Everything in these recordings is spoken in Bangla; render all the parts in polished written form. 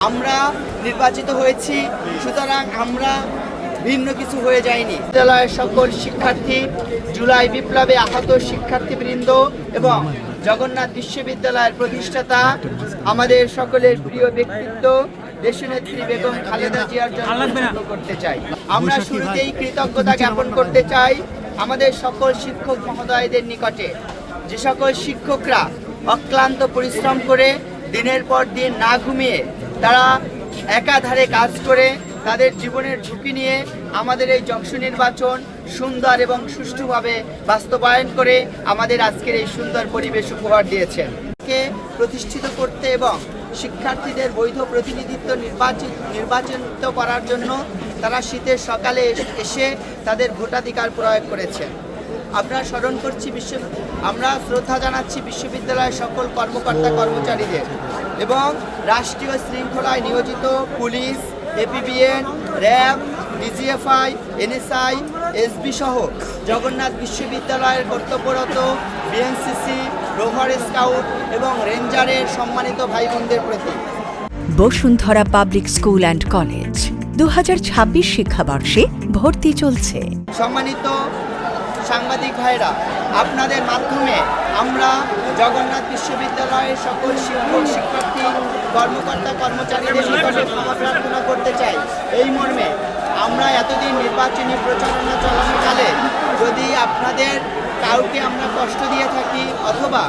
আমরা নির্বাচিত হয়েছি, সুতরাং আমরা ভিন্ন কিছু হয়ে যায়নি। বিদ্যালয়ের সকল শিক্ষার্থী, জুলাই বিপ্লবে আহত শিক্ষার্থীবৃন্দ এবং জগন্নাথ বিশ্ববিদ্যালয়ের প্রতিষ্ঠাতা আমাদের সকলের প্রিয় ব্যক্তিত্ব দেশনেত্রী বেগম খালেদা জিয়ার জন্য করতে চাই। আমরা শুরুতেই কৃতজ্ঞতা জ্ঞাপন করতে চাই আমাদের সকল শিক্ষক মহোদয়দের নিকটে, যে সকল শিক্ষকরা অক্লান্ত পরিশ্রম করে দিনের পর দিন না ঘুমিয়ে তারা একাধারে কাজ করে তাদের জীবনের ঝুঁকি নিয়ে আমাদের এই যক্ষ নির্বাচন সুন্দর এবং সুষ্ঠুভাবে বাস্তবায়ন করে আমাদের আজকের এই সুন্দর পরিবেশ উপহার দিয়েছেন। প্রতিষ্ঠিত করতে এবং শিক্ষার্থীদের বৈধ প্রতিনিধিত্ব নির্বাচিত করার জন্য তারা শীতের সকালে এসে তাদের ভোটাধিকার প্রয়োগ করেছেন। আমরা স্মরণ করছি আমরা শ্রদ্ধা জানাচ্ছি বিশ্ববিদ্যালয়ের সকল কর্মকর্তা কর্মচারীদের এবং রাষ্ট্রীয় শৃঙ্খলায় নিয়োজিত police, APBN, RAB, DGFI, NSI, SB সহ জগন্নাথ বিশ্ববিদ্যালয়ের কর্তব্যরত বিএনসিসি, রোভার স্কাউট এবং রেঞ্জারের সম্মানিত ভাই বোনদের প্রতি। Bashundhara public school and college 2026 শিক্ষাবর্ষে ভর্তি চলছে। সম্মানিত সাংবাদিক ভাইরা, আপনাদের মাধ্যমে আমরা জগন্নাথ বিশ্ববিদ্যালয়ের সকল শিক্ষক, শিক্ষার্থী, কর্মকর্তা কর্মচারীদের নিকটে ক্ষমা প্রার্থনা করতে চাই। এই মর্মে আমরা এতদিন নির্বাচনী প্রচারণা চলাকালে যদি আপনাদের কাউকে আমরা কষ্ট দিয়ে থাকি অথবা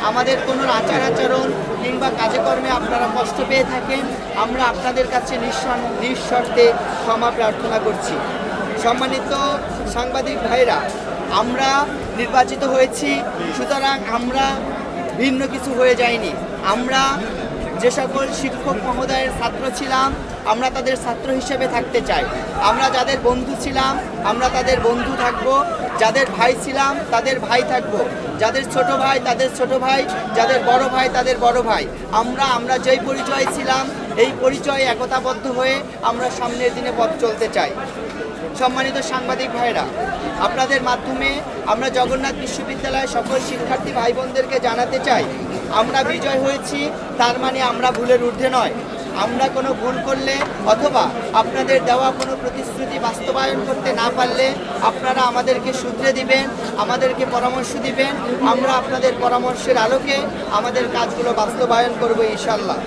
আমাদের কোনো আচার আচরণ কিংবা কাজে কর্মে আপনারা কষ্ট পেয়ে থাকেন, আমরা আপনাদের কাছে নিঃশর্তে ক্ষমা প্রার্থনা করছি। সম্মানিত সাংবাদিক ভাইরা, আমরা নির্বাচিত হয়েছি, সুতরাং আমরা ভিন্ন কিছু হয়ে যাইনি। আমরা যে সকল শিক্ষক মহোদয়ের ছাত্র ছিলাম আমরা তাদের ছাত্র হিসেবে থাকতে চাই। আমরা যাদের বন্ধু ছিলাম আমরা তাদের বন্ধু থাকব, যাদের ভাই ছিলাম তাদের ভাই থাকব, যাদের ছোট ভাই তাদের ছোট ভাই, যাদের বড় ভাই তাদের বড় ভাই। আমরা যেই পরিচয় ছিলাম এই পরিচয়ে একতাবদ্ধ হয়ে আমরা সামনের দিনে পথ চলতে চাই। সম্মানিত সাংবাদিক ভাইরা, আপনাদের মাধ্যমে আমরা জগন্নাথ বিশ্ববিদ্যালয়ের সকল শিক্ষার্থী ভাই বোনদেরকে জানাতে চাই, আমরা বিজয় হয়েছি তার মানে আমরা ভুলের ঊর্ধ্বে নয়। আমরা কোনো ভুল করলে অথবা আপনাদের দেওয়া কোনো প্রতিশ্রুতি বাস্তবায়ন করতে না পারলে আপনারা আমাদেরকে শুধরে দিবেন, আমাদেরকে পরামর্শ দিবেন। আমরা আপনাদের পরামর্শের আলোকে আমাদের কাজগুলো বাস্তবায়ন করব ইনশাআল্লাহ।